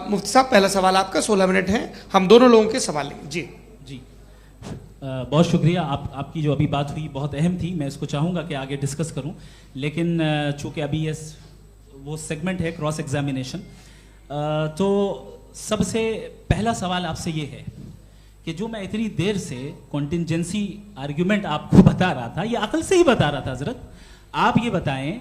मुफ्ती साहब, पहला सवाल आपका, 16 मिनट हैं, हम दोनों लोगों के सवाल लेंगे। जी जी, बहुत शुक्रिया। आपकी जो अभी बात हुई बहुत अहम थी, मैं इसको चाहूँगा कि आगे डिस्कस करूँ, लेकिन चूँकि अभी ये वो सेगमेंट है क्रॉस एग्जामिनेशन, तो सबसे पहला सवाल आपसे ये है कि जो मैं इतनी देर से कॉन्टिंजेंसी आर्ग्यूमेंट आपको बता रहा था, ये अकल से ही बता रहा था हजरत, आप ये बताएं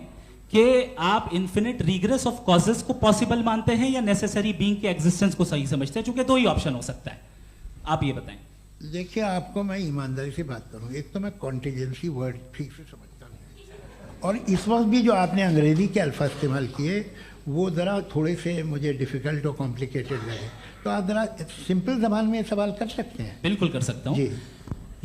कि आप इन्फिनिट रिग्रेस ऑफ कॉजेस को पॉसिबल मानते हैं या नेसेसरी बीइंग के एग्जिस्टेंस को सही समझते हैं, चूंकि दो ही ऑप्शन हो सकता है, आप ये बताएं। देखिए, आपको मैं ईमानदारी से बात करूं, एक तो मैं कॉन्टिजेंसी वर्ड ठीक से समझता नहीं, और इस वक्त भी जो आपने अंग्रेजी के अल्फाज इस्तेमाल किए वो ज़रा थोड़े से मुझे डिफ़िकल्ट और कॉम्प्लिकेटेड लगे, तो आप ज़रा सिंपल ज़बान में सवाल कर सकते हैं? बिल्कुल कर सकता हूँ जी।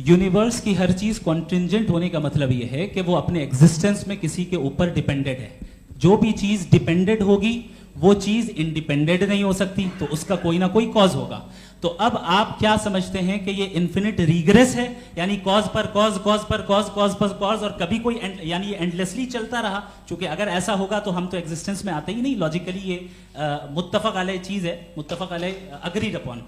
यूनिवर्स की हर चीज कॉन्टिंजेंट होने का मतलब यह है कि वो अपने एग्जिस्टेंस में किसी के ऊपर डिपेंडेंट है। जो भी चीज डिपेंडेंट होगी वो चीज इंडिपेंडेंट नहीं हो सकती, तो उसका कोई ना कोई कॉज होगा। तो अब आप क्या समझते हैं कि ये इन्फिनिट रिग्रेस है, यानी कॉज पर कॉज, कॉज पर कॉज, कॉज पर कॉज, और कभी कोई यानी ये एंडलेसली चलता रहा? क्योंकि अगर ऐसा होगा तो हम तो एग्जिस्टेंस में आते ही नहीं, लॉजिकली ये मुत्तफक अलैह चीज है, मुत्तफक अलैह अग्रीड अपॉन।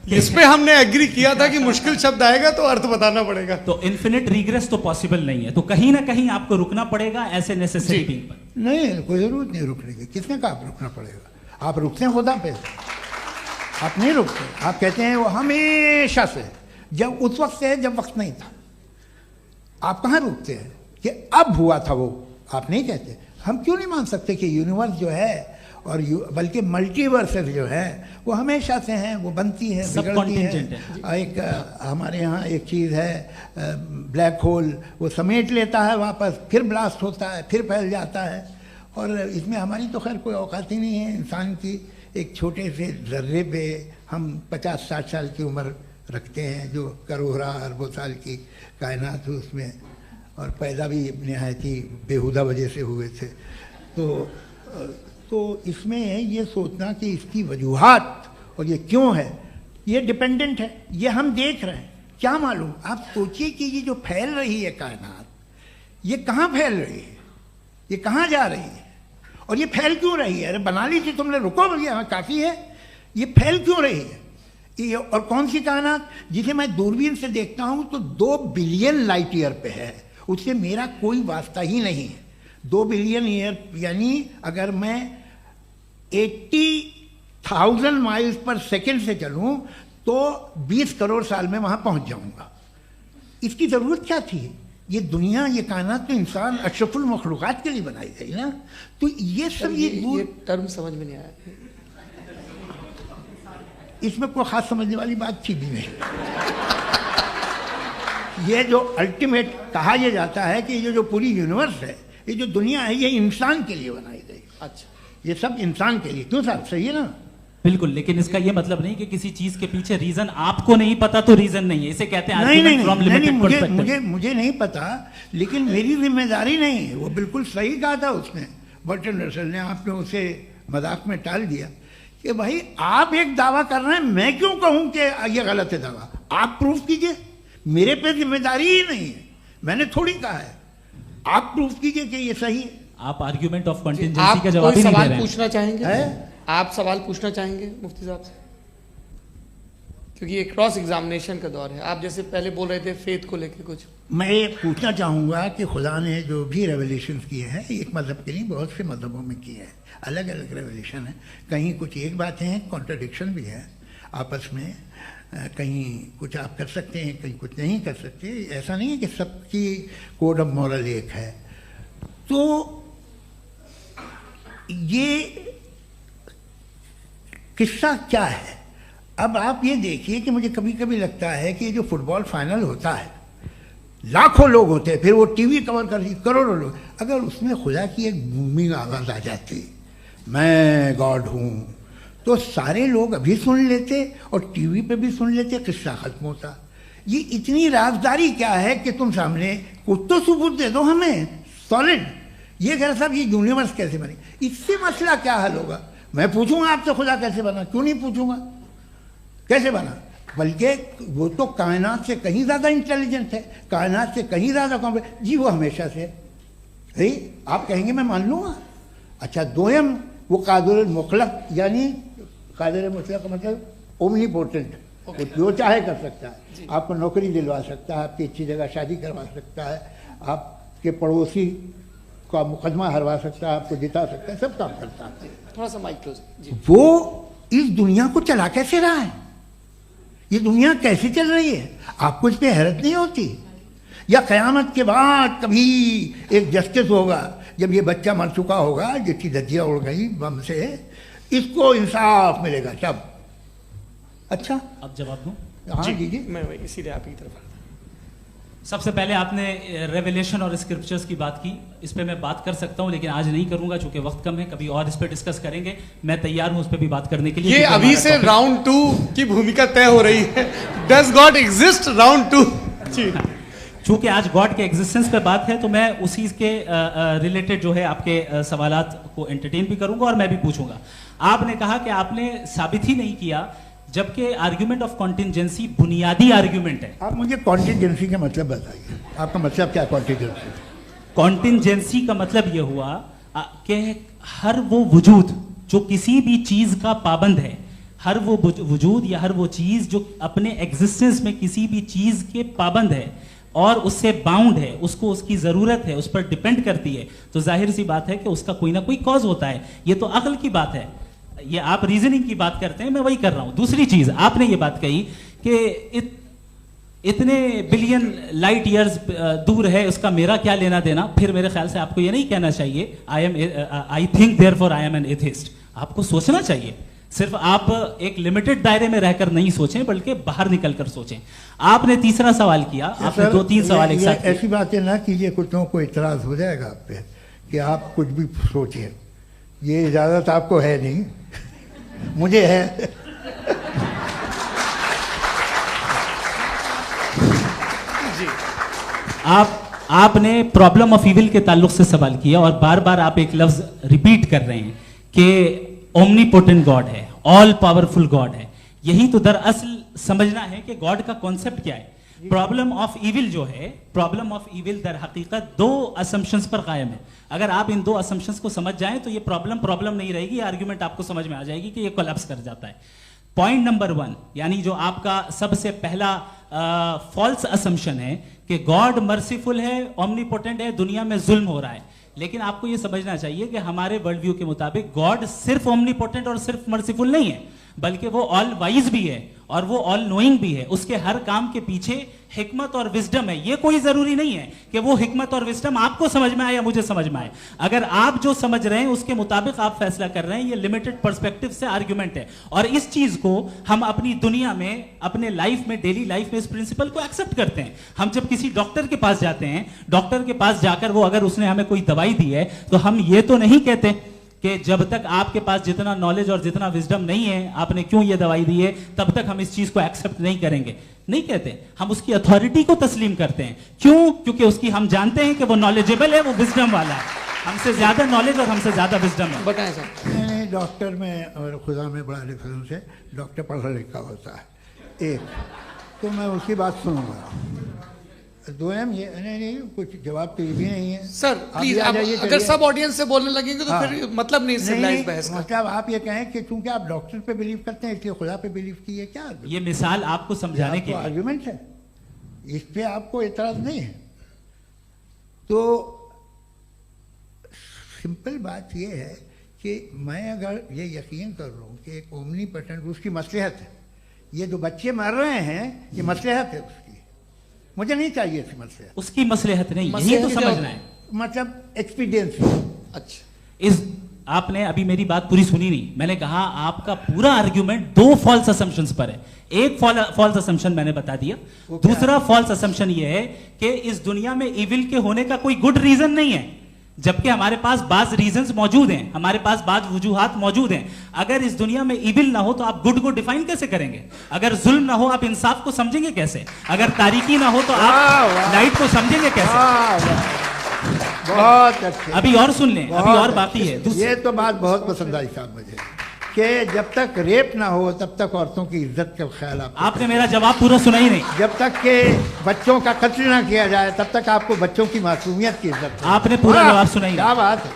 इस पे हमने एग्री किया था कि मुश्किल शब्द आएगा तो अर्थ बताना पड़ेगा। तो इन्फिनिट रिग्रेस तो पॉसिबल नहीं है, तो कहीं ना कहीं आपको रुकना पड़ेगा ऐसे नेसेसरी बीइंग पर। नहीं, कोई जरूरत नहीं रुकने की। किसने कहा आप रुकना पड़ेगा? आप रुकते हैं खुदा पे, आप नहीं रुकते। आप कहते हैं वो हमेशा से, जब उस वक्त से जब वक्त नहीं था। आप कहाँ रुकते हैं कि अब हुआ था वो? आप नहीं कहते। हम क्यों नहीं मान सकते कि यूनिवर्स जो है और बल्कि मल्टीवर्सेस जो है वो हमेशा से हैं, वो बनती है, बिगड़ती है। एक हमारे यहाँ एक चीज़ है ब्लैक होल, वो समेट लेता है वापस, फिर ब्लास्ट होता है, फिर फैल जाता है। और इसमें हमारी तो खैर कोई औकात ही नहीं है इंसान की। एक छोटे से ज़र्रे पे हम 50-60 साल की उम्र रखते हैं, जो करोड़ों अरबों साल की कायनात है उसमें, और पैदा भी नहायत ही बेहुदा वजह से हुए थे। तो इसमें ये सोचना कि इसकी वजूहात और ये क्यों है, ये डिपेंडेंट है, ये हम देख रहे हैं, क्या मालूम। आप सोचिए कि ये जो फैल रही है कायनात, ये कहाँ फैल रही है, ये कहाँ जा रही है, और ये फैल क्यों रही है? अरे बना ली थी तुमने, रुको भैया, हाँ काफ़ी है। ये फैल क्यों रही है? ये और कौन सी कायनात जिसे मैं दूरबीन से देखता हूँ तो 2 बिलियन लाइट ईयर पे है, उससे मेरा कोई वास्ता ही नहीं है। 2 बिलियन ईयर यानी अगर मैं 80,000 माइल्स पर सेकेंड से चलूं तो 20 करोड़ साल में वहां पहुंच जाऊंगा। इसकी जरूरत क्या थी? ये दुनिया, ये कायनात तो इंसान अशरफुल मखलूकात के लिए बनाई गई ना। तो ये सब ये टर्म समझ में नहीं आया, इसमें कोई खास समझने वाली बात थी भी नहीं। ये जो अल्टीमेट कहा यह जाता है कि ये जो पूरी यूनिवर्स है, ये जो दुनिया है, ये इंसान के लिए बनाई गई। अच्छा, ये सब इंसान के लिए। क्यों साहब, सही है ना? बिल्कुल, लेकिन इसका ये मतलब नहीं कि किसी चीज के पीछे रीजन आपको नहीं पता तो रीजन नहीं है, इसे कहते हैं नहीं, मुझे नहीं पता, लेकिन मेरी जिम्मेदारी नहीं है। वो बिल्कुल सही कहा था उसने, बर्टन रसल ने। आपने उसे मजाक में टाल दिया कि भाई आप एक दावा कर रहे हैं, मैं क्यों कहूं कि ये गलत है दावा? आप प्रूफ कीजिए, मेरे पे जिम्मेदारी ही नहीं है, मैंने थोड़ी कहा है। आप प्रूफ कीजिए कि ये सही है। आप आर्ग्यूमेंट ऑफ कंटिंजेंसी का जवाब ही नहीं दे रहे हैं। पूछना चाहेंगे? आप सवाल पूछना चाहेंगे मुफ्ती साहब से? क्योंकि ये क्रॉस एग्जामिनेशन का दौर है। आप जैसे पहले बोल रहे थे फेथ को लेकर कुछ, मैं ये पूछना चाहूँगा कि खुदा ने जो भी रेवल्यूशन किए हैं, एक मज़हब के नहीं बहुत से मज़हबों में किए हैं, अलग अलग रेवल्यूशन है। कहीं कुछ एक बातें हैं, कॉन्ट्रडिक्शन भी है आपस में, कहीं कुछ आप कर सकते हैं, कहीं कुछ नहीं कर सकते। ऐसा नहीं है कि सबकी कोड ऑफ मॉरल एक है। तो ये किस्सा क्या है? अब आप ये देखिए कि मुझे कभी कभी लगता है कि जो फुटबॉल फाइनल होता है, लाखों लोग होते हैं, फिर वो टीवी कवर करती करोड़ों लोग, अगर उसमें खुदा की एक बूमिंग आवाज़ आ जाती, मैं गॉड हूँ, तो सारे लोग अभी सुन लेते और टीवी पे भी सुन लेते, किस्सा खत्म होता। ये इतनी राजदारी क्या है कि तुम सामने कुछ तो सबूत दे दो हमें सॉलिड। ये कह साहब ये यूनिवर्स कैसे बनी, इससे मसला क्या हल होगा? मैं पूछूंगा आपसे खुदा कैसे बना? क्यों नहीं पूछूंगा कैसे बना? बल्कि वो तो कायनात से कहीं ज़्यादा इंटेलिजेंट है, कायनात से कहीं ज़्यादा कॉम्प्लेक्स। जी वो हमेशा से है, आप कहेंगे मैं मान लूँगा। अच्छा, दोयम वो कादिर मुतलक, यानी कादिर मुतलक का मतलब ओमनीपोटेंट, वो जो चाहे कर सकता है। आपको नौकरी दिलवा सकता है, आपकी अच्छी जगह शादी करवा सकता है, आपके पड़ोसी का मुकदमा हरवा सकता है, आपको जिता सकता है, सब काम करता है। थोड़ा सा माइक क्लोज जी। वो इस दुनिया को चला कैसे रहा है, ये दुनिया कैसे चल रही है, आपको इस पर हैरत नहीं होती? या क़यामत के बाद कभी एक जस्टिस होगा, जब ये बच्चा मर चुका होगा जिसकी धज्जियाँ उड़ गई बम से, इसको इंसाफ मिलेगा तब। अच्छा, अब जवाब दूं? हाँ दीजिए। मैं वही सीधे आप ही तरफ। सबसे पहले आपने रेवलेशन और स्क्रिप्चर्स की बात की, इस पे मैं बात कर सकता हूं लेकिन आज नहीं करूंगा क्योंकि वक्त कम है, कभी और इस पे डिस्कस करेंगे। मैं तैयार हूं उस पे भी बात करने के लिए। ये क्योंकि अभी हमारा से topic- राउंड 2 की भूमिका तय हो रही है। Does God exist round 2? जी, चूंकि आज गॉड के एग्जिस्टेंस पे बात है तो मैं उसी के रिलेटेड जो है आपके सवालात को एंटरटेन भी करूंगा और मैं भी पूछूंगा। आपने कहा कि आपने साबित ही नहीं किया, जबकि आर्ग्यूमेंट ऑफ कॉन्टिंजेंसी बुनियादी आर्ग्यूमेंट है। आप मुझे कॉन्टिजेंसी का मतलब बताइए, आपका मतलब क्या कॉन्टिजेंसी? कॉन्टिंजेंसी का मतलब यह हुआ कि हर वो वजूद जो किसी भी चीज का पाबंद है, हर वो वजूद या हर वो चीज जो अपने एग्जिस्टेंस में किसी भी चीज के पाबंद है और उससे बाउंड है, उसको उसकी जरूरत है, उस पर डिपेंड करती है, तो जाहिर सी बात है कि उसका कोई ना कोई कॉज होता है। ये तो अक्ल की बात है, ये आप रीजनिंग की बात करते हैं, मैं वही कर रहा हूं। दूसरी चीज आपने ये बात कही कि इतने बिलियन लाइट ईयर्स दूर है, उसका मेरा क्या लेना देना। फिर मेरे ख्याल से आपको ये नहीं कहना चाहिए I think therefore I am an atheist. आपको सोचना चाहिए, सिर्फ आप एक लिमिटेड दायरे में रहकर नहीं सोचें बल्कि बाहर निकलकर सोचें। आपने तीसरा सवाल किया, आपने 2-3 सवाल एक साथ ऐसी बातें ना कीजिए, कुत्तों को इतराज हो जाएगा आप पे कि आप कुछ भी सोचिए। ये इजाजत आपको है नहीं, मुझे है। आपने प्रॉब्लम ऑफ इविल के ताल्लुक से सवाल किया और बार बार आप एक लफ्ज रिपीट कर रहे हैं कि ओमनीपोटेंट गॉड है, ऑल पावरफुल गॉड है। यही तो दरअसल समझना है कि गॉड का कॉन्सेप्ट क्या है। प्रॉब्लम ऑफ इविल जो है, प्रॉब्लम ऑफ इविल दर हकीकत 2 असम्पशंस पर कायम है। अगर आप इन 2 असम्पशंस को समझ जाएं तो ये प्रॉब्लम नहीं रहेगी, आर्ग्यूमेंट आपको समझ में आ जाएगी कि ये कोलैप्स कर जाता है। पॉइंट नंबर 1, यानी जो आपका सबसे पहला फॉल्स असम्पशन है कि गॉड मर्सीफुल है, ओमनीपोटेंट है, दुनिया में जुल्म हो रहा है। लेकिन आपको यह समझना चाहिए कि हमारे वर्ल्ड व्यू के मुताबिक गॉड सिर्फ ओमनीपोटेंट और सिर्फ मर्सीफुल नहीं है, बल्कि वो ऑल वाइज भी है और वो ऑल नोइंग भी है। उसके हर काम के पीछे हिकमत और विजडम है। ये कोई जरूरी नहीं है कि वो हिकमत और विजडम आपको समझ में आए या मुझे समझ में आए। अगर आप जो समझ रहे हैं उसके मुताबिक आप फैसला कर रहे हैं, ये लिमिटेड पर्सपेक्टिव से आर्ग्यूमेंट है। और इस चीज को हम अपनी दुनिया में, अपने लाइफ में, डेली लाइफ में इस प्रिंसिपल को एक्सेप्ट करते हैं। हम जब किसी डॉक्टर के पास जाते हैं, डॉक्टर के पास जाकर वो अगर उसने हमें कोई दवाई दी है तो हम ये तो नहीं कहते कि जब तक आपके पास जितना नॉलेज और जितना विजडम नहीं है, आपने क्यों ये दवाई दी है, तब तक हम इस चीज को एक्सेप्ट नहीं करेंगे। नहीं कहते, हम उसकी अथॉरिटी को तस्लीम करते हैं। क्यों? क्योंकि उसकी हम जानते हैं कि वो नॉलेजेबल है, वो विजडम वाला है, हमसे ज्यादा नॉलेज और हमसे ज्यादा विजडम है। बताएं सर। नहीं, डॉक्टर में और खुदा में बड़ा डिफरेंस है। डॉक्टर पढ़ा लिखा होता है एक, तो मैं उसकी बात सुनूंगा। 2M ये नहीं, कुछ जवाब तो ये भी नहीं है। सर आप प्लीज, ये आ आप जाइए, अगर चलिए। सब ऑडियंस से बोलने लगेंगे तो हाँ। फिर मतलब नहीं सिविलाइज्ड बहस का। मतलब आप ये कहें कि चूंकि आप डॉक्टर पे बिलीव करते हैं इसलिए खुदा पे बिलीव किए, क्या ये मिसाल आपको समझाने के लिए। आर्ग्यूमेंट है, इस पे आपको एतराज नहीं है। तो सिंपल बात ये है कि मैं अगर ये यकीन कर लूँ कि एक ओमनीपोटेंट, उसकी मसलहत है, ये जो बच्चे मर रहे हैं ये मसलहत है उसकी, मुझे नहीं चाहिए इसकी मसलहत। उसकी मसलहत नहीं, यही मसलहत तो क्या समझना है। मतलब एक्सपीडियंसी। अच्छा, इस आपने अभी मेरी बात पूरी सुनी नहीं। मैंने कहा आपका पूरा आर्ग्यूमेंट 2 फॉल्स असम्पशंस पर है। एक फॉल्स असम्पशन मैंने बता दिया, दूसरा फॉल्स असम्पशन यह है कि इस दुनिया में इविल के होने का कोई गुड रीजन नहीं है, जबकि हमारे पास बाज रीजंस मौजूद हैं, हमारे पास बाज वजूहात मौजूद हैं। अगर इस दुनिया में इविल ना हो तो आप गुड को डिफाइन कैसे करेंगे? अगर जुल्म ना हो आप इंसाफ को समझेंगे कैसे? अगर तारीकी ना हो तो आप लाइट को समझेंगे कैसे? बहुत अच्छे। अभी और सुन लें, अभी और बाकी है। ये तो बात बहुत पसंद आई साहब मुझे, कि जब तक रेप ना हो तब तक औरतों की इज्जत का ख्याल आपने मेरा जवाब पूरा सुना ही नहीं। जब तक के बच्चों का कत्ल ना किया जाए तब तक आपको बच्चों की मासूमियत की इज्जत है। आपने पूरा जवाब सुना ही क्या नहीं। बात है,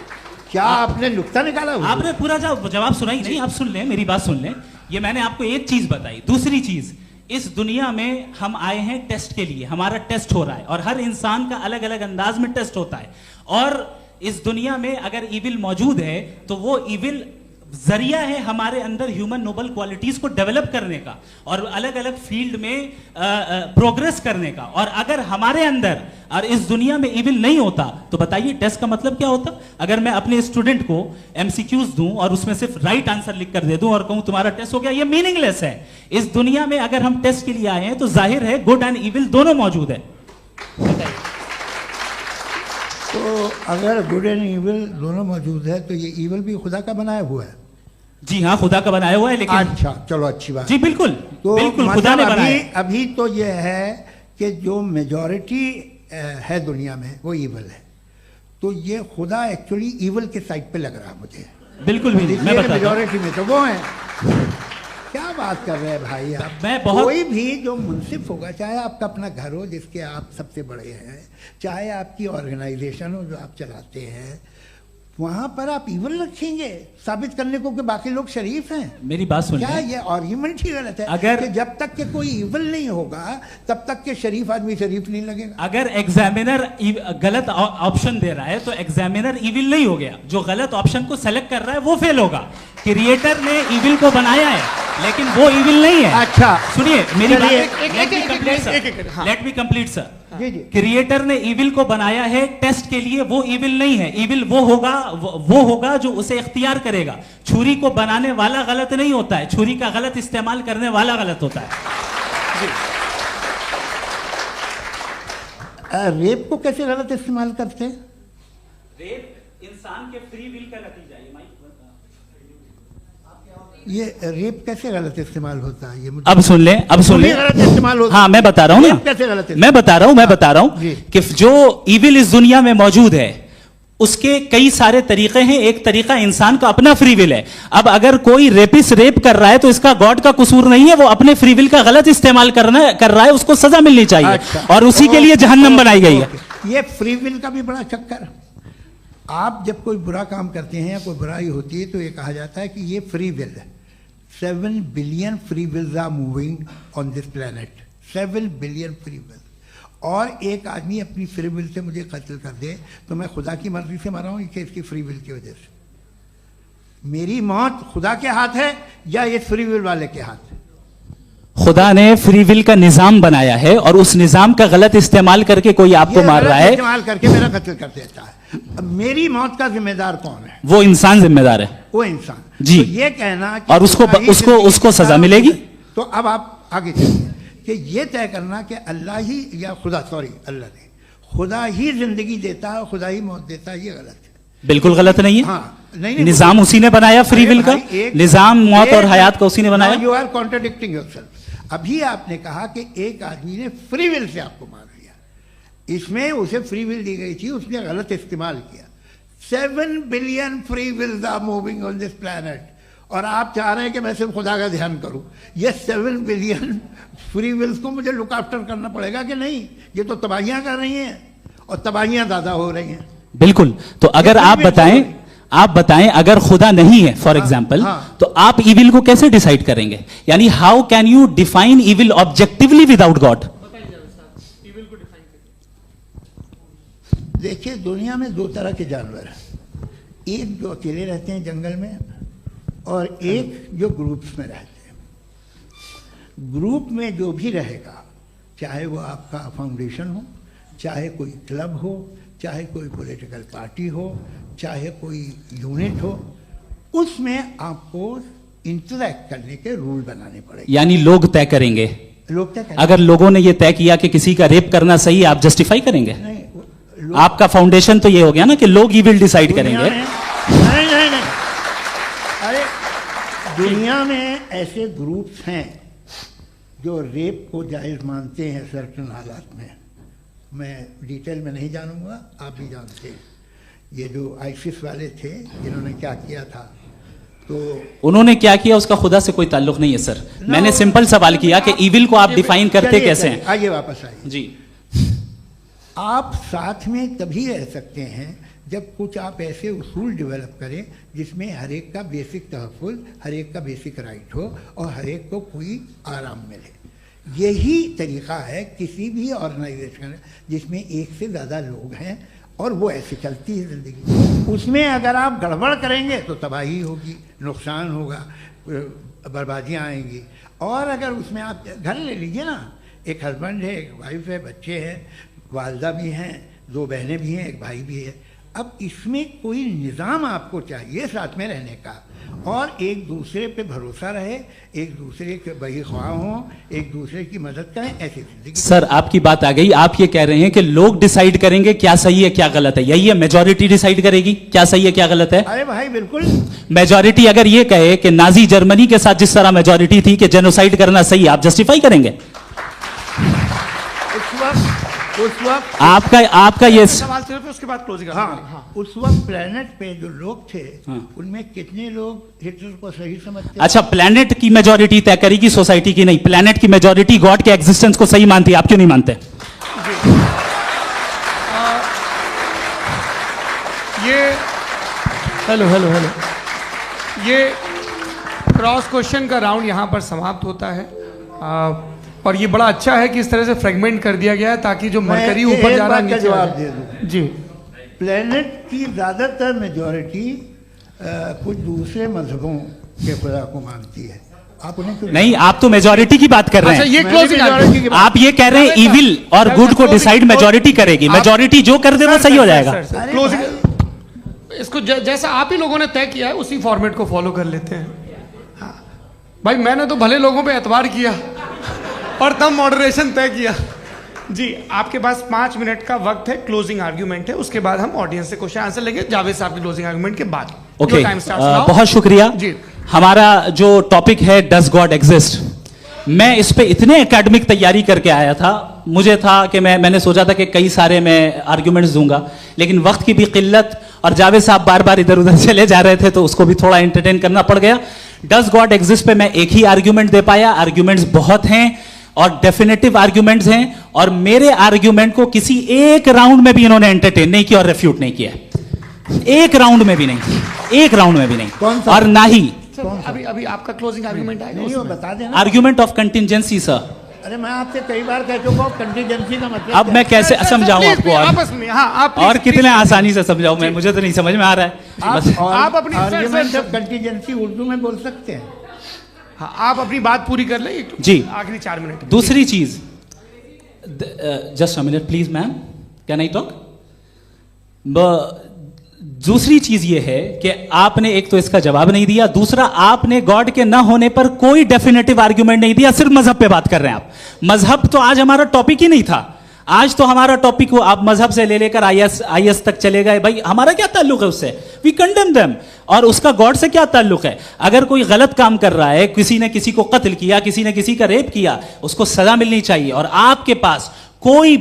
क्या आपने नुक्ता निकाला हुआ? आपने पूरा जवाब सुना ही नहीं। आप सुन लें, मेरी बात सुन लें। ये मैंने आपको एक चीज बताई। दूसरी चीज, इस दुनिया में हम आए हैं टेस्ट के लिए, हमारा टेस्ट हो रहा है और हर इंसान का अलग अलग अंदाज में टेस्ट होता है। और इस दुनिया में अगर ईविल मौजूद है तो वो ईविल जरिया है हमारे अंदर ह्यूमन नोबल क्वालिटीज को डेवलप करने का और अलग अलग फील्ड में प्रोग्रेस करने का। और अगर हमारे अंदर और इस दुनिया में इविल नहीं होता तो बताइए टेस्ट का मतलब क्या होता? अगर मैं अपने स्टूडेंट को एमसीक्यूज दूं और उसमें सिर्फ राइट आंसर लिख कर दे दूं और कहूं तुम्हारा टेस्ट हो गया, ये मीनिंगलेस है। इस दुनिया में अगर हम टेस्ट के लिए आए हैं तो जाहिर है गुड एंड इविल दोनों मौजूद है। तो अगर गुड एंड इविल दोनों मौजूद है तो ये इविल भी खुदा का बनाया हुआ है? जी हाँ, खुदा का बनाया हुआ है। लेकिन अच्छा, चलो अच्छी बात। जी बिल्कुल, तो बिल्कुल खुदा ने बनाया। अभी तो ये है कि जो मेजॉरिटी है दुनिया में वो इविल है, तो ये खुदा एक्चुअली इविल के साइड पे लग रहा है मुझे। बिल्कुल भी नहीं, मैं बताता हूं। मेजॉरिटी में तो वो है। क्या बात कर रहे हैं भाई आप? मैं बहुत कोई भी जो मुंसिफ होगा, चाहे आपका अपना घर हो जिसके आप सबसे बड़े हैं, चाहे आपकी ऑर्गेनाइजेशन हो जो आप चलाते हैं, वहां पर आप इविल रखेंगे साबित करने को कि बाकी लोग शरीफ हैं? मेरी बात सुन क्या ये आर्ग्यूमेंट ही गलत है? अगर कि जब तक के कोई इविल नहीं होगा तब तक के शरीफ आदमी शरीफ नहीं लगेगा। अगर एग्जामिनर गलत ऑप्शन दे रहा है तो एग्जामिनर इविल नहीं हो गया। जो गलत ऑप्शन को सेलेक्ट कर रहा है वो फेल होगा। क्रिएटर ने इविल को बनाया है लेकिन वो इविल नहीं है। अच्छा सुनिए मेरी बात, हाँ। Let me complete sir. जी जी। क्रिएटर ने इविल को बनाया है टेस्ट के लिए, वो इविल नहीं है। इविल वो होगा जो उसे इख्तियार करेगा। छुरी को बनाने वाला गलत नहीं होता है, छुरी का गलत इस्तेमाल करने वाला गलत होता है। रेप को कैसे गलत इस्तेमाल करते हैं? रेप इंसान के फ्री विल का नतीजा है। ये रेप कैसे गलत इस्तेमाल होता है? ये मुझे अब सुन लें, अब सुन लें। गलत इस्तेमाल होता है। हाँ मैं बता रहा हूं ना, कैसे गलत? मैं बता रहा हूं जी। कि जो इविल इस दुनिया में मौजूद है उसके कई सारे तरीके हैं। एक तरीका इंसान का अपना फ्री विल है। अब अगर कोई रेपिस्ट रेप कर रहा है तो इसका गॉड का कसूर नहीं है, वो अपने फ्री विल का गलत इस्तेमाल कर रहा है, उसको सजा मिलनी चाहिए। अच्छा। और उसी के लिए जहन्नम बनाई गई है। ये फ्री विल का भी बड़ा चक्कर। आप जब कोई बुरा काम करते हैं या कोई बुराई होती है तो ये कहा जाता है कि ये फ्री विल है। 7 billion free wills are moving on this planet. 7 billion free will. और एक आदमी अपनी फ्री विल से मुझे कत्ल कर दे तो मैं खुदा की मर्जी से मरा हूं कि इसकी फ्री विल की वजह से? मेरी मौत खुदा के हाथ है या ये फ्री विल वाले के हाथ है? खुदा ने फ्री विल का निजाम बनाया है और उस निजाम का गलत इस्तेमाल करके कोई आपको मार रहा है, इस्तेमाल करके मेरा कत्ल कर देता है। अब मेरी मौत का जिम्मेदार कौन है? वो इंसान जिम्मेदार है। वो इंसान। जी। तो ये कहना कि और उसको सजा मिलेगी। तो अब आप आगे चलिए कि ये तय करना कि अल्लाह ही या खुदा, सॉरी अल्लाह ने, खुदा ही जिंदगी देता है, खुदा ही मौत देता है, ये गलत है। बिल्कुल गलत नहीं है। हाँ, नहीं, निजाम उसी ने बनाया फ्री विल का। निजाम मौत और हयात का उसी ने बनाया। You are contradicting yourself. अभी आपने कहा कि एक आदमी ने फ्री विल से आपको मार दिया, इसमें उसे फ्री विल दी गई थी, उसने गलत इस्तेमाल किया। 7 billion free wills are moving on this planet और आप चाह रहे हैं कि मैं सिर्फ खुदा का ध्यान करूं। ये 7 बिलियन फ्री विल्स को मुझे लुक आफ्टर करना पड़ेगा कि नहीं? ये तो तबाहियां कर रही हैं और तबाहियां ज़्यादा हो रही हैं। बिल्कुल। तो अगर आप बताएं अगर खुदा नहीं है फॉर एग्जाम्पल, तो आप इविल को कैसे डिसाइड करेंगे? यानी how can you define evil objectively without God? देखिए, दुनिया में 2 तरह के जानवर हैं। एक जो अकेले रहते हैं जंगल में और एक जो ग्रुप्स में रहते हैं। ग्रुप में जो भी रहेगा, चाहे वो आपका फाउंडेशन हो, चाहे कोई क्लब हो, चाहे कोई पॉलिटिकल पार्टी हो, चाहे कोई यूनिट हो, उसमें आपको इंटरैक्ट करने के रूल बनाने पड़ेंगे। यानी लोग तय करेंगे। लोग तय करेंगे। अगर लोगों ने यह तय किया कि किसी का रेप करना सही है, आप जस्टिफाई करेंगे? नहीं, आपका फाउंडेशन तो ये हो गया ना कि लोग ही विल डिसाइड करेंगे। नहीं, अरे दुनिया में ऐसे ग्रुप्स हैं जो रेप को जायज़ मानते हैं सर्टेन हालात में। मैं डिटेल में नहीं जानूंगा, आप भी जानते हैं। ये जो आईसिस वाले थे जिन्होंने क्या किया था, तो उन्होंने क्या किया उसका खुदा से कोई ताल्लुक नहीं है सर। मैंने सिंपल सवाल किया कि इविल को आप डिफाइन करते कैसे हैं? आइए वापस आइए जी। आप साथ में तभी रह सकते हैं जब कुछ आप ऐसे उसूल डेवलप करें जिसमें हर एक का बेसिक तहफ़्फ़ुज़, हर एक का बेसिक राइट हो और हर एक को कोई आराम मिले। यही तरीक़ा है किसी भी ऑर्गेनाइजेशन जिसमें एक से ज़्यादा लोग हैं और वो ऐसे चलती है ज़िंदगी। उसमें अगर आप गड़बड़ करेंगे तो तबाही होगी, नुकसान होगा, बर्बादियाँ आएंगी। और अगर उसमें आप घर ले लीजिए ना, एक हस्बैंड है, एक वाइफ है, बच्चे हैं, वालदा भी हैं, 2 बहनें भी हैं, एक भाई भी है। अब इसमें कोई निज़ाम आपको चाहिए साथ में रहने का, और एक दूसरे पे भरोसा रहे, एक दूसरे के बहीख्वाह हों, एक दूसरे की मदद करें, ऐसी जिंदगी। सर आपकी बात आ गई, आप ये कह रहे हैं कि लोग डिसाइड करेंगे क्या सही है क्या गलत है, यही है? मेजॉरिटी डिसाइड करेगी क्या सही है क्या गलत है? अरे भाई बिल्कुल। मेजॉरिटी अगर ये कहे कि नाजी जर्मनी के साथ जिस तरह मेजॉरिटी थी कि जेनोसाइड करना सही है, आप जस्टिफाई करेंगे? उस वक्त आपका ये सवाल सिर्फ उसके बाद क्लोजिंग। हाँ, उस वक्त प्लेनेट पे जो लोग थे उनमें कितने लोग हिटलर को सही समझते? अच्छा, प्लेनेट की मेजॉरिटी तय करेगी सोसाइटी की नहीं, प्लेनेट की मेजॉरिटी गॉड के एग्जिस्टेंस को सही मानती है, आप क्यों नहीं मानते? ये हेलो हेलो हेलो, ये क्रॉस क्वेश्चन का राउंड यहाँ पर समाप्त होता है। और ये बड़ा अच्छा है कि इस तरह से फ्रेगमेंट कर दिया गया है ताकि जो मरकरी ऊपर जा रहा है नीचे जवाब दे दूं जी। प्लेनेट की ज़्यादातर मेजॉरिटी कुछ दूसरे मजहबों के खुदा को मानती है। आप उन्हें क्यों नहीं, आप तो मेजॉरिटी की बात कर रहे हैं। अच्छा, ये क्लोजिंग आप ये कह रहे हैं इविल और गुड को डिसाइड मेजॉरिटी करेगी, मेजॉरिटी जो कर दे वो सही हो जाएगा। क्लोजिंग इसको जैसा आप ही लोगों ने तय किया है उसी फॉर्मेट को फॉलो कर लेते हैं। हाँ भाई, मैंने तो भले लोगों पे एतबार किया और तब मॉडरेशन तय किया जी। आपके पास 5 मिनट का वक्त है, क्लोजिंग आर्ग्यूमेंट है, उसके बाद हम ऑडियंस से क्वेश्चन आंसर लेंगे जावेद साहब की क्लोजिंग आर्ग्यूमेंट के बाद। ओके, बहुत शुक्रिया जी। हमारा जो टॉपिक है डज गॉड एग्जिस्ट, मैं इस पे इतने एकेडमिक तैयारी करके आया था, मुझे था कि मैंने सोचा था कि कई सारे मैं आर्ग्यूमेंट्स दूंगा, लेकिन वक्त की भी किल्लत और जावेद साहब बार बार इधर उधर चले जा रहे थे तो उसको भी थोड़ा एंटरटेन करना पड़ गया। डज गॉड एग्जिस्ट पे मैं एक ही आर्ग्यूमेंट दे पाया, आर्ग्यूमेंट्स बहुत हैं और डेफिनेटिव आर्ग्यूमेंट्स हैं, और मेरे आर्ग्यूमेंट को किसी एक राउंड में भी इन्होंने एंटरटेन नहीं किया और रेफ्यूट नहीं किया, एक राउंड में भी नहीं, एक राउंड में भी नहीं, और ना ही अभी आपका क्लोजिंग आर्ग्यूमेंट आएगा, नहीं वो बता देना। Argument of contingency sir. अरे मैं आपसे कई बार कह चुका हूं कंटिजेंसी का मतलब अब मैं कैसे समझाऊं आपको, आपस में हाँ, आप और कितने आसानी से समझाऊं मैं, मुझे तो नहीं समझ में आ रहा है। आप अपनी आर्ग्यूमेंट ऑफ कंटिजेंसी उर्दू में बोल सकते हैं। हाँ, आप अपनी बात पूरी कर ले जी, आखिरी 4 मिनट। दूसरी चीज, just a minute please ma'am, can I talk? दूसरी चीज ये है कि आपने एक तो इसका जवाब नहीं दिया, दूसरा आपने गॉड के ना होने पर कोई डेफिनेटिव आर्ग्यूमेंट नहीं दिया, सिर्फ मजहब पे बात कर रहे हैं आप। मजहब तो आज हमारा टॉपिक ही नहीं था, आज तो हमारा टॉपिक हो, आप मजहब से ले लेकर आईएस तक चले गए। भाई हमारा क्या ताल्लुक है उससे? We condemn them. और उसका गॉड से क्या ताल्लुक है? अगर कोई गलत काम कर रहा है, किसी ने किसी को कत्ल किया, किसी ने किसी का रेप किया, उसको सजा मिलनी चाहिए। और आपके पास कोई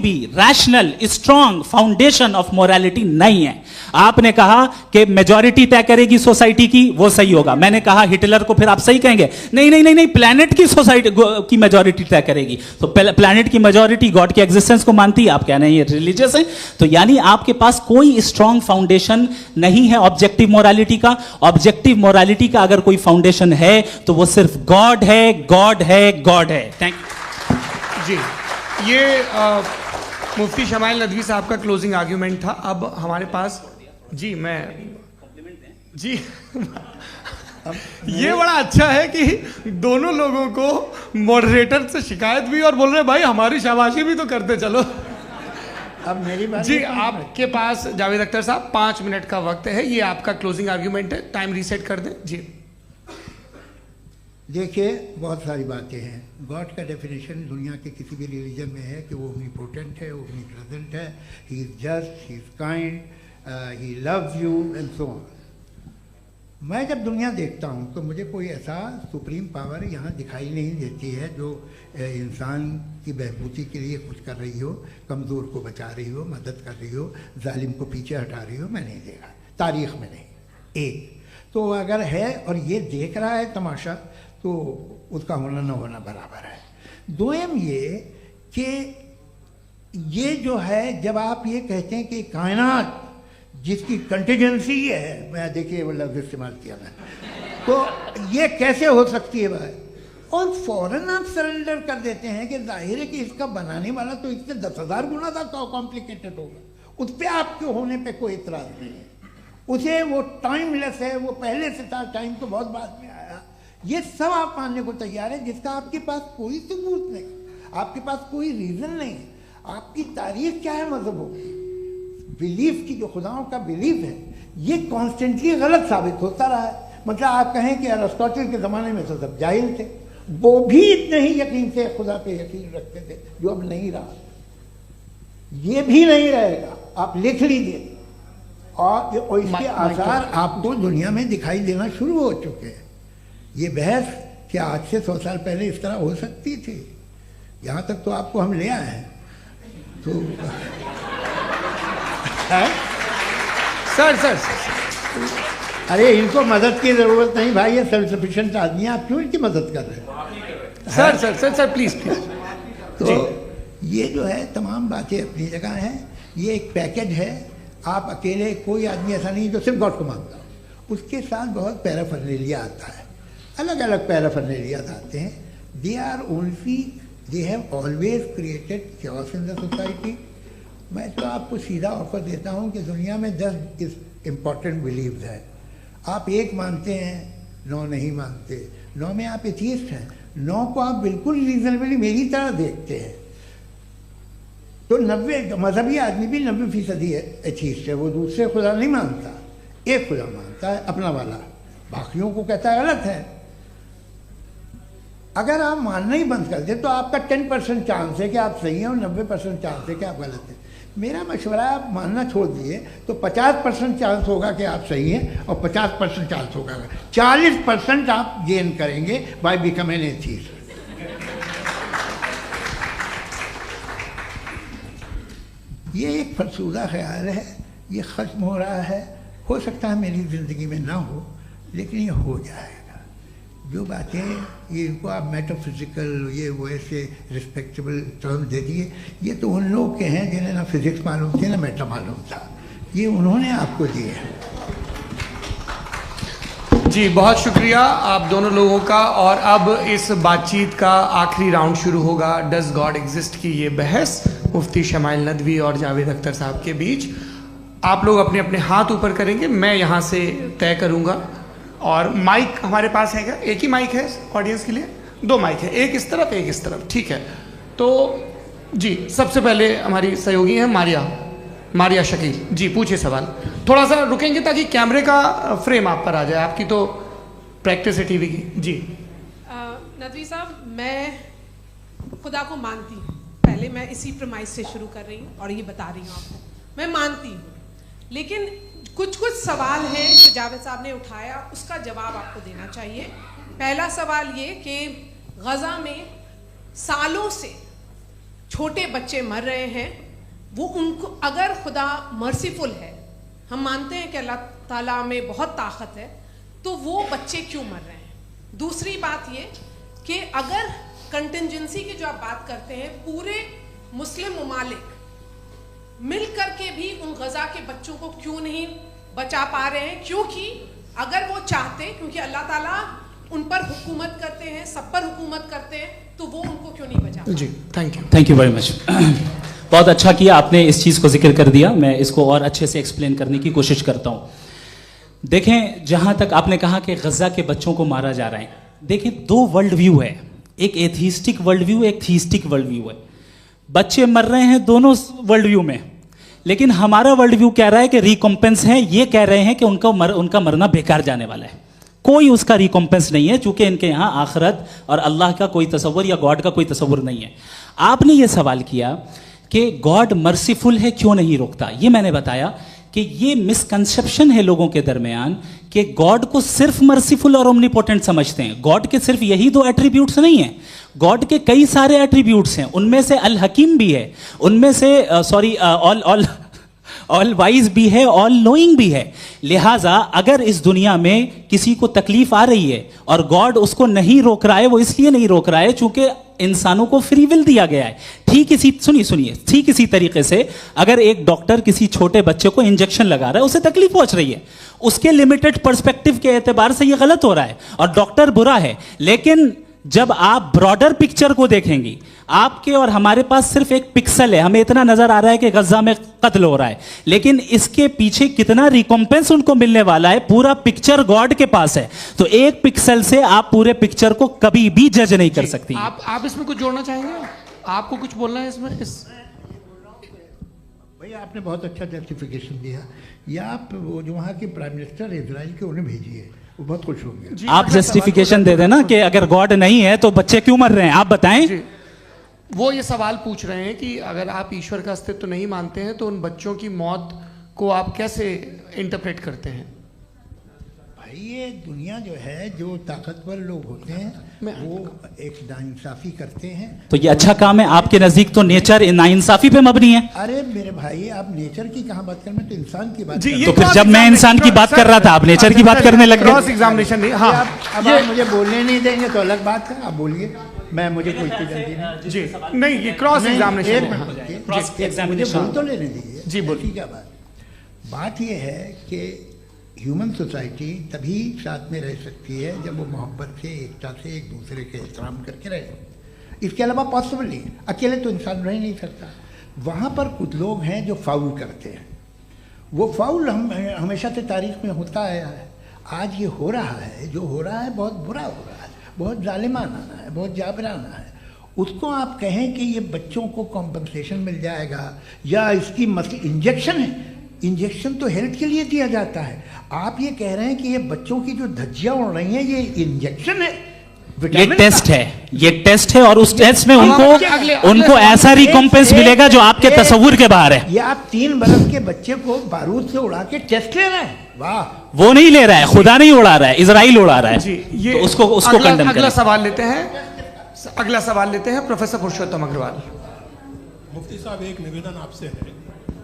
भी rational strong foundation of morality नहीं है। आपने कहा कि मेजॉरिटी तय करेगी सोसाइटी की, वो सही होगा। मैंने कहा हिटलर को फिर आप सही कहेंगे, नहीं नहीं नहीं नहीं, प्लैनेट की सोसाइटी की मेजॉरिटी तय करेगी। तो प्लैनेट की मेजॉरिटी गॉड के एग्जिस्टेंस को मानती है, आप कह रहे हैं ये रिलीजियस है। तो यानी आपके पास कोई स्ट्रॉन्ग फाउंडेशन नहीं है ऑब्जेक्टिव मोरालिटी का। ऑब्जेक्टिव मोरालिटी का अगर कोई फाउंडेशन है तो वो सिर्फ गॉड है, गॉड है, गॉड है। थैंक यू जी। ये मुफ्ती शमाइल नदवी साहब का क्लोजिंग आर्ग्यूमेंट था। अब हमारे पास जी जी ये बड़ा अच्छा है कि दोनों लोगों को मॉडरेटर से शिकायत भी और बोल रहे भाई हमारी शाबाशी भी तो करते चलो। अब मेरी बात जी, आपके पास जावेद अख्तर साहब 5 मिनट का वक्त है, ये आपका क्लोजिंग आर्ग्यूमेंट है, टाइम रीसेट कर दें जी। देखिए, बहुत सारी बातें हैं। गॉड का डेफिनेशन दुनिया के किसी भी रिलीजन में है कि वो ओमनीपोटेंट है, ओमनीप्रेजेंट है, he is just, he is kind, he loves you and so on. मैं जब दुनिया देखता हूँ तो मुझे कोई ऐसा सुप्रीम पावर यहाँ दिखाई नहीं देती है जो इंसान की बहबूदी के लिए कुछ कर रही हो, कमज़ोर को बचा रही हो, मदद कर रही हो, जालिम को पीछे हटा रही हो। मैं नहीं देखा, तारीख़ में नहीं। एक तो अगर है और ये देख रहा है तमाशा, तो उसका होना न होना बराबर है। दोयम ये कि ये जो है, जब आप ये कहते हैं कि कायनात जिसकी कंटीजेंसी है, मैं देखिए वो लफ्ज़ इस्तेमाल किया मैं, तो ये कैसे हो सकती है भाई? और फौरन आप सरेंडर कर देते हैं कि जाहिर है कि इसका बनाने वाला तो इससे 10,000 गुना ज़्यादा कॉम्प्लिकेटेड होगा, उस पर आपके होने पे कोई इतराज़ नहीं है। उसे वो टाइमलेस है, वो पहले से था, टाइम तो बहुत बाद में आया, ये सब आप मानने को तैयार है, जिसका आपके पास कोई सबूत नहीं, आपके पास कोई रीज़न नहीं है। आपकी तारीख क्या है मजहबों की? बिलीफ की, जो खुदाओं का बिलीफ है, ये कॉन्स्टेंटली गलत साबित होता रहा है। मतलब आप कहें कि अरिस्टोटल के ज़माने में तो सब जाहिल थे, वो भी इतने ही यकीन से खुदा पे यकीन रखते थे, जो अब नहीं रहा, ये भी नहीं रहेगा, आप लिख लीजिए। और इसके आसार आपको दुनिया में दिखाई देना शुरू हो चुके हैं। ये बहस क्या आज से 100 साल पहले इस तरह हो सकती थी? यहाँ तक तो आपको हम ले आए हैं। तो सर अरे इनको मदद की ज़रूरत नहीं भाई, ये सेल्फ सफिशिएंट आदमी है, आप क्यों इनकी मदद कर रहे हैं? Sir please. तो ये जो है तमाम बातें अपनी जगह हैं, ये एक पैकेज है। आप अकेले, कोई आदमी ऐसा नहीं जो सिर्फ गॉड को मानता हो, उसके साथ बहुत पैराफर्नेलिया आता है, अलग अलग पैराफर्नेलिया आते हैं। They have always created chaos in the society. मैं तो आपको सीधा ऑफर देता हूँ कि दुनिया में 10 इम्पॉर्टेंट बिलीव्स है। आप एक मानते हैं, 9 नहीं मानते, 9 में आप एथीस्ट हैं, 9 को आप बिल्कुल रीजनेबली मेरी तरह देखते हैं। तो 90 मजहबी आदमी भी 90% एथीस्ट है, वो दूसरे खुदा नहीं मानता, एक खुदा मानता है अपना वाला, बाकियों को कहता है गलत है। अगर आप मानना ही बंद कर दे तो आपका 10% चांस है कि आप सही हैं और 90% चांस है कि आप गलत हैं। मेरा मशवरा है, आप मानना छोड़ दिए तो 50% चांस होगा कि आप सही हैं और 50% चांस होगा, 40% आप गेन करेंगे बाय बिकमिंग एन एथीस्ट। ये एक फरसूदा ख्याल है, ये ख़त्म हो रहा है। हो सकता है मेरी ज़िंदगी में ना हो, लेकिन ये हो जाएगा। जो बातें ये इनको आप मेटाफिज़िकल, ये वो ऐसे रिस्पेक्टेबल टर्म दे दिए, ये तो उन लोग के हैं जिन्हें ना फिज़िक्स मालूम थी ना मेटा मालूम था, ये उन्होंने आपको दिए हैं। जी बहुत शुक्रिया आप दोनों लोगों का। और अब इस बातचीत का आखिरी राउंड शुरू होगा, डज गॉड एग्जिस्ट की ये बहस मुफ्ती शमाइल नदवी और जावेद अख्तर साहब के बीच। आप लोग अपने अपने हाथ ऊपर करेंगे, मैं यहाँ से तय करूँगा। और माइक हमारे पास है क्या? एक ही माइक है ऑडियंस के लिए? 2 माइक है, एक इस तरफ एक इस तरफ, ठीक है। तो जी सबसे पहले हमारी सहयोगी हैं मारिया शकील जी, पूछिए सवाल। थोड़ा सा रुकेंगे ताकि कैमरे का फ्रेम आप पर आ जाए, आपकी तो प्रैक्टिस है टीवी की। जी नदवी साहब, मैं खुदा को मानती हूँ, पहले मैं इसी प्रमाइस से शुरू कर रही हूँ और ये बता रही हूँ आपको, मैं मानती हूँ। लेकिन कुछ सवाल हैं जो जावेद साहब ने उठाया, उसका जवाब आपको देना चाहिए। पहला सवाल ये कि गज़ा में सालों से छोटे बच्चे मर रहे हैं, वो उनको, अगर खुदा मर्सीफुल है, हम मानते हैं कि अल्लाह ताला में बहुत ताकत है, तो वो बच्चे क्यों मर रहे हैं? दूसरी बात ये कि अगर कंटिजेंसी की जो आप बात करते हैं, पूरे मुस्लिम ममालिक मिल करके भी उन गज़ा के बच्चों को क्यों नहीं बचा पा रहे हैं? क्योंकि अगर वो चाहते, क्योंकि अल्लाह ताला उन पर हुकूमत करते हैं, सब पर हुकूमत करते हैं, तो वो उनको क्यों नहीं बचा? जी थैंक यू वेरी मच। बहुत अच्छा किया आपने इस चीज़ को जिक्र कर दिया, मैं इसको और अच्छे से एक्सप्लेन करने की कोशिश करता हूँ। देखें, जहाँ तक आपने कहा कि गज़ा के बच्चों को मारा जा रहा है, देखें 2 वर्ल्ड व्यू है, एक एथीस्टिक वर्ल्ड व्यू, एक थीस्टिक वर्ल्ड व्यू है। बच्चे मर रहे हैं दोनों वर्ल्ड व्यू में, लेकिन हमारा वर्ल्ड व्यू कह रहा है कि रिकॉम्पेंस है, ये कह रहे हैं कि उनका मरना बेकार जाने वाला है, कोई उसका रिकॉम्पेंस नहीं है, चूंकि इनके यहाँ आखिरत और अल्लाह का कोई तसव्वुर या गॉड का कोई तसव्वुर नहीं है। आपने ये सवाल किया कि गॉड मर्सीफुल है, क्यों नहीं रोकता? ये मैंने बताया कि ये मिसकंसेप्शन है लोगों के दरमियान कि गॉड को सिर्फ मर्सीफुल और ओमनीपोटेंट समझते हैं। गॉड के सिर्फ यही 2 एट्रीब्यूट्स नहीं हैं, गॉड के कई सारे एट्रीब्यूट्स हैं, उनमें से अल हकीम भी है, उनमें से ऑल वाइज भी है, ऑल नोइंग भी है। लिहाजा अगर इस दुनिया में किसी को तकलीफ आ रही है और गॉड उसको नहीं रोक रहा है, वो इसलिए नहीं रोक रहा है चूंकि इंसानों को फ्री विल दिया गया है। ठीक इसी सुनिए ठीक इसी तरीके से अगर एक डॉक्टर किसी छोटे बच्चे को इंजेक्शन लगा रहा है, उसे तकलीफ पहुंच रही है, उसके लिमिटेड पर्सपेक्टिव के एतबार से यह गलत हो रहा है और डॉक्टर बुरा है। लेकिन जब आप ब्रॉडर पिक्चर को देखेंगी, आपके और हमारे पास सिर्फ एक पिक्सल है, हमें इतना नजर आ रहा है कि गजा में कत्ल हो रहा है, लेकिन इसके पीछे कितना रिकॉम्पेंस उनको मिलने वाला है, पूरा पिक्चर गॉड के पास है। तो एक पिक्सल से आप पूरे पिक्चर को कभी भी जज नहीं कर सकती। आप इसमें कुछ जोड़ना चाहेंगे? आपको कुछ बोलना है इसमें? भैया आपने बहुत अच्छा जस्टिफिकेशन दिया। या आप वो जो वहाँ के प्राइम मिनिस्टर इजराइल के उन्हें भेजिए, वो बहुत खुश होंगे। आप जस्टिफिकेशन दे देना कि अगर गॉड नहीं है तो बच्चे क्यों मर रहे हैं, आप बताएं। वो ये सवाल पूछ रहे हैं कि अगर आप ईश्वर का अस्तित्व नहीं मानते हैं तो उन बच्चों की मौत को आप कैसे इंटरप्रेट करते हैं? भाई ये दुनिया जो है, जो ताकतवर लोग होते हैं वो एक नाइंसाफी करते हैं। तो ये अच्छा काम है आपके नजदीक, तो नेचर नाइंसाफी पे मबनी है। अरे मेरे भाई, आप नेचर की कहाँ बात कर रहे हैं, तो इंसान की बात जी, कर तो फिर जब मैं इंसान की बात कर रहा था, आप नेचर की बात करने लग क्रॉस गए। एग्जामिनेशन नहीं। हाँ, अब आप मुझे बोलने नहीं देंगे तो अलग बात है, आप बोलिए, मुझे कोई जल्दी नहीं। जी नहीं, ये क्रॉस एग्जामिनेशन एक है। मिनट, क्रॉस मुझे एग्जामिनेशन बोल तो लेने दीजिए। जी, बोलिए। ठीक है। बात ये है कि ह्यूमन सोसाइटी तभी साथ में रह सकती है जब वो मोहब्बत से, एकता से, एक दूसरे के एहतराम करके रहे। इसके अलावा पॉसिबल नहीं, अकेले तो इंसान रह नहीं सकता। वहाँ पर कुछ लोग हैं जो फाउल करते हैं। वो फाउल हम हमेशा से तारीख में होता आया है। आज ये हो रहा है, जो हो रहा है बहुत बुरा हो रहा है, बहुत जालिमाना है, बहुत जाबराना है। उसको आप कहें कि ये बच्चों को कॉम्पनसेशन मिल जाएगा या इसकी इंजेक्शन है, इंजेक्शन तो हेल्थ के लिए दिया जाता है। आप ये कह रहे हैं कि ये बच्चों की जो धज्जियां उड़ रही हैं ये इंजेक्शन है, ये टेस्ट है, ये टेस्ट है और उस टेस्ट में उनको अगले ऐसा रिकॉम्पेंस मिलेगा जो आपके तस्वुर के बाहर है। ये आप 3 बरस के बच्चे को बारूद से उड़ा के टेस्ट ले रहे हैं। वाह, वो नहीं ले रहा है, खुदा नहीं उड़ा रहा है, इजराइल उड़ा रहा है। जी, ये तो उसको कंडेम अगला करें। सवाल लेते हैं। अगला सवाल लेते हैं प्रोफेसर पुरुषोत्तम अग्रवाल। मुफ्ती साहब, एक निवेदन आपसे है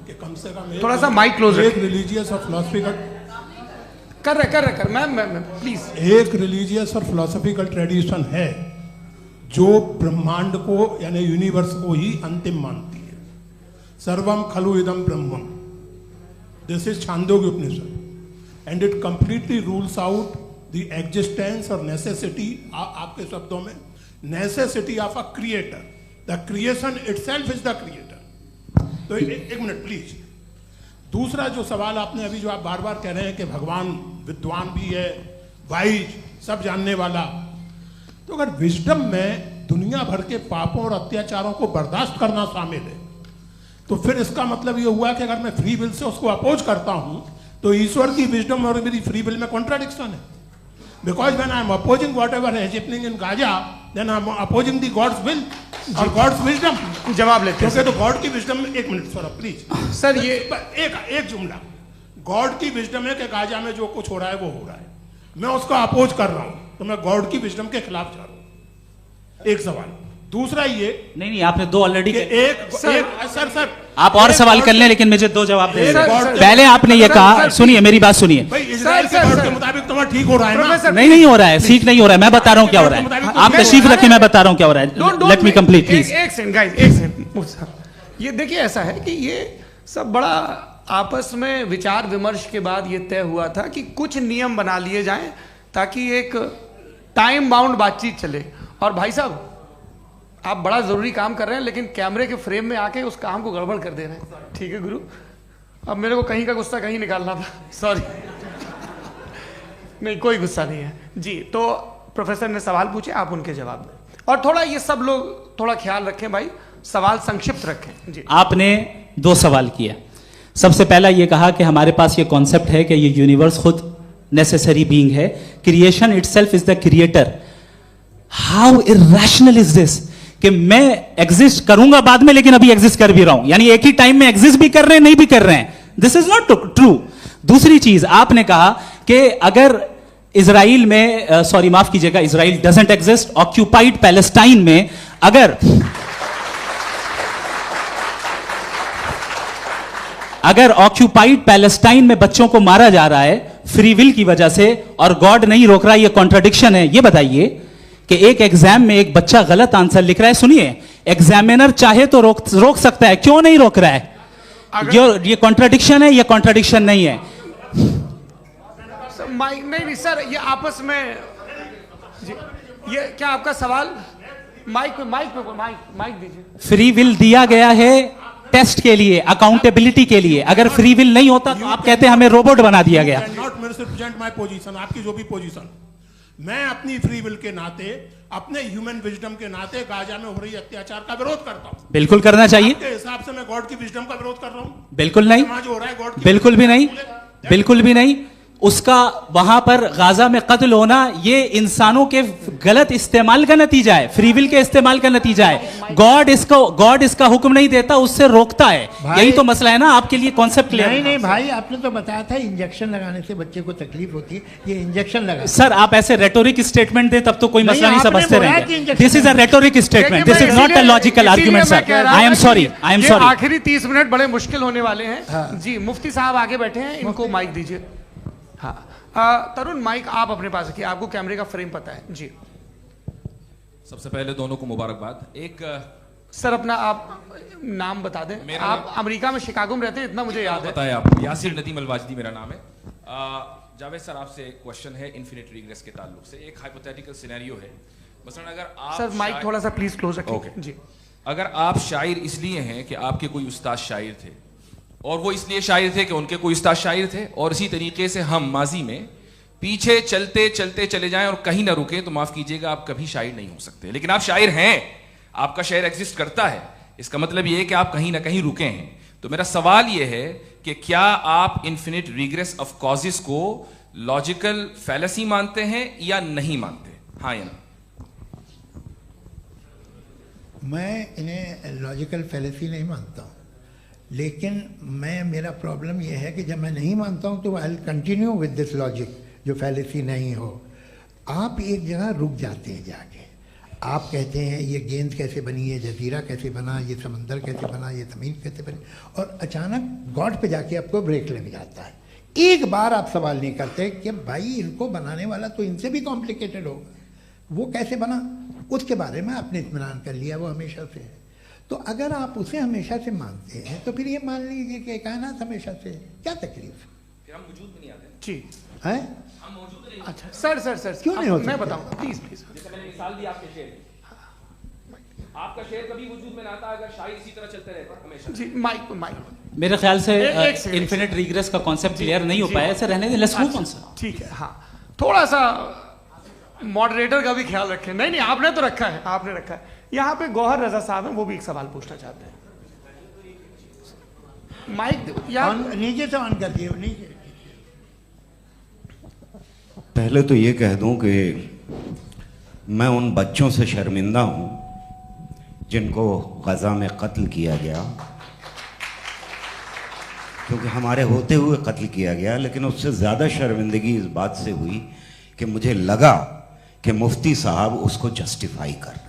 कि कम से कम थोड़ा सा माइक क्लोज एक रिलीजियस और फिलोसफिकल कर मैं प्लीज। एक रिलीजियस और फिलोसफिकल ट्रेडिशन है जो ब्रह्मांड को यानी यूनिवर्स को ही अंतिम मानती है। सर्वम खलु इदम ब्रह्मम, this is Chandogya Upanishad and it completely rules out the existence और नेसेसिटी, आपके शब्दों में necessity of a creator. The creation itself is the creator. तो एक मिनट प्लीज। दूसरा जो सवाल आपने अभी जो आप बार बार कह रहे हैं कि भगवान विद्वान भी है, वाइज, सब जानने वाला, तो अगर विजडम में दुनिया भर के पापों और अत्याचारों को बर्दाश्त करना शामिल है तो फिर इसका मतलब ये हुआ कि अगर मैं फ्री विल से उसको अपोज करता हूं तो ईश्वर की विजडम और मेरी फ्री विल में कॉन्ट्राडिक्शन है। Because when I am opposing whatever is happening in Gaza, then I am opposing the God's will और गॉड्स विजडम। जवाब लेते हैं क्योंकि तो गॉड की विजडम में, एक मिनट सर प्लीज सर, ये एक जुमला, गॉड की विजडम है कि गाजा में जो कुछ हो रहा है वो हो रहा है, मैं उसका अपोज कर रहा हूं तो मैं गॉड की विजडम के खिलाफ जा रहा हूं। एक सवाल। दूसरा ये नहीं, आपने 2 ऑलरेडी। सर आप और सवाल कर लें, लेकिन मुझे 2 जवाब दे। सर, पहले आपने ये कहा, सुनिए मेरी बात सुनिए। भाई इजराइल के गॉड के मुताबिक तुम्हारा ठीक हो रहा है ना? नहीं हो रहा है, ठीक नहीं हो रहा है। मैं बता रहा हूं क्या हो रहा है, आप तशरीफ रखिए, मैं बता रहा हूं क्या हो रहा है। Late me complete please. एक सेकंड गाइस, एक सेकंड। ये देखिए, ऐसा है कि ये सब बड़ा आपस में विचार विमर्श के बाद ये तय हुआ था कि कुछ नियम बना लिए जाएं ताकि एक टाइम बाउंड बातचीत चले। और भाई साहब, आप बड़ा जरूरी काम कर रहे हैं लेकिन कैमरे के फ्रेम में आके उस काम को गड़बड़ कर दे रहे हैं। ठीक है गुरु, अब मेरे को कहीं का गुस्सा कहीं निकालना था, सॉरी। नहीं, कोई गुस्सा नहीं है जी। तो प्रोफेसर ने सवाल पूछे, आप उनके जवाब दें और थोड़ा ये सब लोग थोड़ा ख्याल रखें भाई, सवाल संक्षिप्त रखें जी। आपने 2 सवाल किया। सबसे पहला ये कहा कि हमारे पास ये कॉन्सेप्ट है कि ये यूनिवर्स खुद नेसेसरी बीइंग है, creation itself is the creator. How irrational is this कि मैं एग्जिस्ट करूंगा बाद में लेकिन अभी एग्जिस्ट कर भी रहा हूं, यानी एक ही टाइम में एग्जिस्ट भी कर रहे हैं, नहीं भी कर रहे हैं। This is not true. दूसरी चीज आपने कहा कि अगर इजराइल में, सॉरी माफ कीजिएगा, Israel doesn't exist, occupied Palestine में अगर ऑक्यूपाइड पैलेस्टाइन में बच्चों को मारा जा रहा है फ्री विल की वजह से और गॉड नहीं रोक रहा, ये कॉन्ट्रडिक्शन है। ये बताइए कि एक एग्जाम में एक बच्चा गलत आंसर लिख रहा है, सुनिए, एग्जामिनर चाहे तो रोक सकता है, क्यों नहीं रोक रहा है? ये कॉन्ट्रडिक्शन है, ये कॉन्ट्रडिक्शन नहीं है। माइक नहीं सर, ये आपस में जी, ये क्या आपका सवाल? माइक दीजिए। फ्री विल दिया गया है टेस्ट के लिए, अकाउंटेबिलिटी के लिए। अगर फ्री विल नहीं होता तो आप कहते हैं हमें रोबोट बना दिया गया। नॉट मिसरिप्रेजेंट माय पोजीशन, आपकी जो भी पोजीशन, मैं अपनी फ्री विल के नाते, अपने ह्यूमन विजडम के नाते गाजा में हो रही अत्याचार का विरोध करता हूं। बिल्कुल करना चाहिए। आपके हिसाब से मैं गॉड की विजडम का विरोध कर रहा हूं? बिल्कुल नहीं, जो हो रहा है गॉड, बिल्कुल भी नहीं, बिल्कुल भी नहीं। उसका वहां पर गाजा में कत्ल होना ये इंसानों के गलत इस्तेमाल का नतीजा है, फ्री विल के इस्तेमाल का नतीजा है। गॉड इसका हुक्म नहीं देता, उससे रोकता है। यही तो मसला है ना, आपके लिए कॉन्सेप्ट क्लियर नहीं नहीं भाई, आपने तो बताया था इंजेक्शन लगाने से बच्चे को तकलीफ होती है, ये इंजेक्शन लगा। सर आप ऐसे रेटोरिक स्टेटमेंट दें तब तो कोई मसला नहीं समझते रहेंगे। This is a rhetoric statement, this is not a logical argument sir. I am sorry, I am sorry. आखिरी 30 मिनट बड़े मुश्किल होने वाले हैं। जी मुफ्ती साहब आगे बैठे हैं, इनको माइक दीजिए। हाँ तरुण, माइक आप अपने पास रखिए, आपको कैमरे का फ्रेम पता है जी। सबसे पहले दोनों को मुबारकबाद। एक सर अपना आप नाम बता दें। आप अमेरिका में शिकागो में रहते हैं, इतना मुझे याद है। बताया आपको, यासिर नदीम अलवाजदी मेरा नाम है। जावेद सर आपसे एक क्वेश्चन है इन्फिनिट रिग्रेस के ताल्लुक से। एक हाइपोथेटिकल सिनेरियो है, मसलन अगर आप सर माइक थोड़ा सा प्लीज क्लोज रखिए जी। अगर आप शायर इसलिए हैं कि आपके कोई उस्ताद शायर थे, और वो इसलिए शायर थे कि उनके कोई उस्ताद शायर थे, और इसी तरीके से हम माजी में पीछे चलते चलते चले जाएं और कहीं ना रुके, तो माफ कीजिएगा आप कभी शायर नहीं हो सकते। लेकिन आप शायर हैं, आपका शायर एग्जिस्ट करता है, इसका मतलब ये है कि आप कहीं ना कहीं रुके हैं। तो मेरा सवाल ये है कि क्या आप इन्फिनिट रिग्रेस ऑफ कॉजेस को लॉजिकल फैलेसी मानते हैं या नहीं मानते? हाँ या ना? मैं इन्हें लॉजिकल फैलेसी नहीं मानता हूँ, लेकिन मेरा प्रॉब्लम यह है कि जब मैं नहीं मानता हूँ तो I will continue with this logic जो फैलेसी नहीं हो। आप एक जगह रुक जाते हैं जाके, आप कहते हैं ये गेंद कैसे बनी, ये जजीरा कैसे बना, ये समंदर कैसे बना, ये ज़मीन कैसे बनी, और अचानक गॉड पे जाके आपको ब्रेक लग जाता है। एक बार आप सवाल नहीं करते कि भाई इनको बनाने वाला तो इनसे भी कॉम्प्लिकेटेड होगा, वो कैसे बना, उसके बारे में आपने इत्मीनान कर लिया, वो हमेशा से है। तो अगर आप उसे हमेशा से मानते हैं तो फिर ये मान लीजिए कि कायनात हमेशा से, क्या तकलीफ? फिर हम वजूद में नहीं आते जी है? हम मौजूद नहीं। अच्छा सर क्यों नहीं हो सकते? मैं बताऊं प्लीज। जैसे मैंने मिसाल दी आपके शेर की, आपका शेर कभी वजूद में ना आता अगर शायर इसी तरह चलते रहते हमेशा। जी माइक मेरे ख्याल से एक सेकंड। इन्फिनिट रिग्रेस का कॉन्सेप्ट क्लियर नहीं हो पाया, ऐसे रहने दें, लेट्स मूव ऑन सर। ठीक है। हाँ थोड़ा सा मॉडरेटर का भी ख्याल रखें। नहीं आपने तो रखा है, आपने रखा है। यहाँ पे गौहर रजा साहब हैं, वो भी एक सवाल पूछना चाहते हैं। माइक नीचे से ऑन कर दिए, नीचे। पहले तो ये कह दूं कि मैं उन बच्चों से शर्मिंदा हूं जिनको गजा में कत्ल किया गया, क्योंकि हमारे होते हुए कत्ल किया गया। लेकिन उससे ज़्यादा शर्मिंदगी इस बात से हुई कि मुझे लगा कि मुफ्ती साहब उसको जस्टिफाई कर रहे हैं।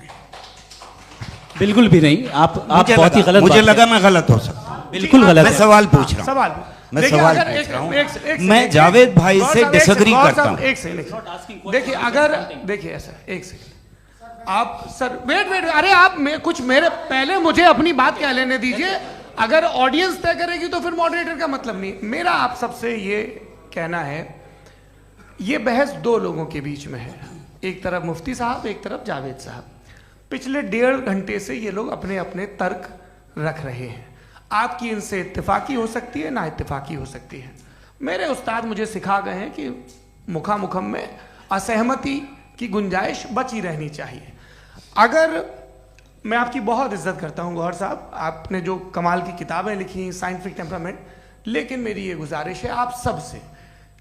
बिल्कुल भी नहीं, आप बहुत ही गलत। मुझे लगा मैं गलत हो सकता हूं, बिल्कुल गलत। मैं सवाल पूछ रहा हूं, सवाल मैं सवाल पूछ रहा हूं। मैं जावेद भाई से डिसएग्री करता हूं। एक सेकंड देखिए, अगर देखिए ऐसा, एक सेकंड आप सर वेट, अरे आप कुछ मेरे पहले मुझे अपनी बात कह लेने दीजिए। अगर ऑडियंस तय करेगी तो फिर मॉडरेटर का मतलब नहीं। मेरा आप सबसे ये कहना है, ये बहस दो लोगों के बीच में है, एक तरफ मुफ्ती साहब, एक तरफ जावेद साहब। पिछले 1.5 घंटे से ये लोग अपने अपने तर्क रख रहे हैं। आपकी इनसे इत्तेफाकी हो सकती है, ना इत्तेफाकी हो सकती है। मेरे उस्ताद मुझे सिखा गए हैं कि मुखामुखम में असहमति की गुंजाइश बची रहनी चाहिए। अगर मैं आपकी बहुत इज्जत करता हूं गौहर साहब, आपने जो कमाल की किताबें लिखी, साइंटिफिक टेम्परामेंट, लेकिन मेरी ये गुजारिश है आप सबसे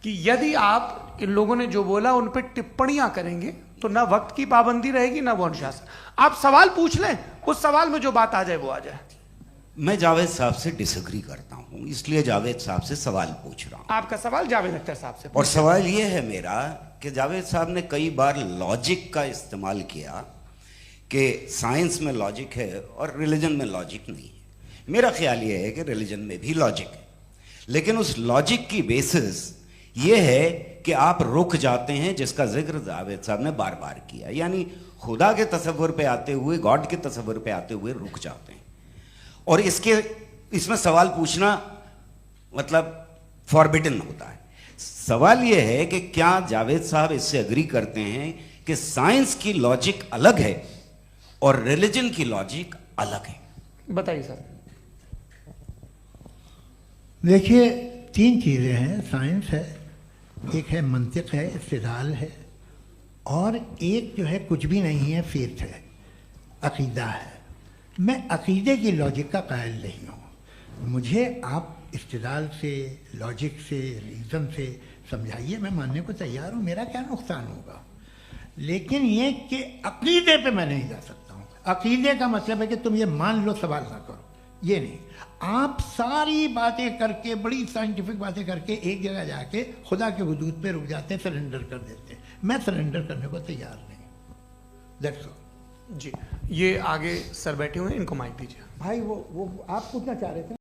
कि यदि आप इन लोगों ने जो बोला उन पर टिप्पणियां करेंगे तो ना वक्त की पाबंदी रहेगी, ना वो अनुशासन। आप सवाल पूछ लें, उस सवाल में जो बात आ जाए वो आ जाए। मैं जावेद साहब से डिसएग्री करता हूं, इसलिए जावेद साहब से सवाल पूछ रहा हूं। आपका सवाल जावेद अख्तर साहब से। और सवाल यह है मेरा कि जावेद साहब ने कई बार लॉजिक का इस्तेमाल किया कि साइंस में लॉजिक है और रिलीजन में लॉजिक नहीं है। मेरा ख्याल यह है कि रिलीजन में भी लॉजिक है। लेकिन उस लॉजिक की बेसिस ये है कि आप रुक जाते हैं, जिसका जिक्र जावेद साहब ने बार बार किया, यानी खुदा के तसव्वुर पे आते हुए, गॉड के तसव्वुर पे आते हुए रुक जाते हैं। और इसमें सवाल पूछना मतलब फॉरबिडन होता है। सवाल यह है कि क्या जावेद साहब इससे एग्री करते हैं कि साइंस की लॉजिक अलग है और रिलीजन की लॉजिक अलग है? बताइए सर। देखिए, तीन चीज़ें हैं, साइंस है, एक है मंतिक है, इस्तिदलाल है, और एक जो है कुछ भी नहीं है, फेथ है, अकीदा है। मैं अकीदे की लॉजिक का कायल नहीं हूँ। मुझे आप इस्तिदलाल से, लॉजिक से, रीज़न से समझाइए, मैं मानने को तैयार हूँ, मेरा क्या नुकसान होगा। लेकिन ये कि अकीदे पे मैं नहीं जा सकता हूँ। अकीदे का मतलब है कि तुम ये मान लो, सवाल ना करो, ये नहीं। आप सारी बातें करके, बड़ी साइंटिफिक बातें करके एक जगह जाके खुदा के हुदूद पे रुक जाते हैं, सरेंडर कर देते हैं। मैं सरेंडर करने को तैयार नहीं। That's all. जी, ये आगे सर बैठे हुए हैं, इनको माइक दीजिए। भाई वो आप पूछना चाह रहे थे।